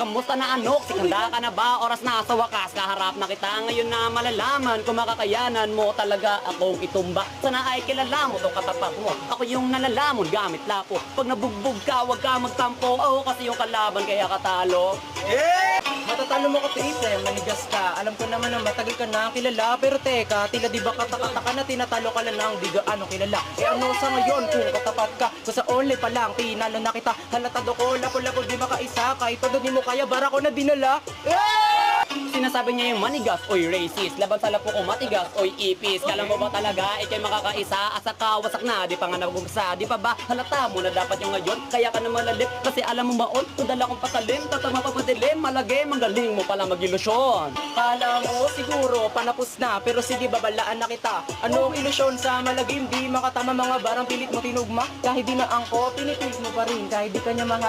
Kamusta na anok? Sikanda ka na ba? Oras na sa wakas, kaharap na kita. Ngayon na malalaman kung makakayanan mo talaga akong itumba. Sana ay kilala mo itong katapat mo. Ako yung nalalamon gamit lapo. Pag nabugbog ka, wag ka magtampo. Ako kasi yung kalaban kaya katalo. Matatalo mo ko tite, manigas ka. Alam ko naman na matagal ka na kilala. Pero teka, tila di ba katakataka na tinatalo ka lang ng di gaano kilala. Ano sa ngayon kung katapat ka? Sa only pa lang, tinalo na kita. Halatado ko, lapo-lapo di makaisa. Kahit todo di mo kaya, bara ko na dinala. Sinasabi niya yung manigas, oy racist. Laban sa lapo ko matigas, oy ipis. Kala mo ba talaga, ikay makakaisa? Asa ka, wasak na, di pa nga nagumsa. Di pa ba, halata mo na dapat yung ngayon. Kaya ka na malalip, kasi alam mo maon. Kung dala kong patalim, tatama papadilim. Malagay, magaling mo pala mag-ilusyon. Kala mo siguro panapos na, pero sige babalaan na kita. Anong ilusyon sa malagim, di makatama mga barang pilit mo tinugma. Kahit di na angko, pinipilit mo pa rin. Kahit di kanya mahal,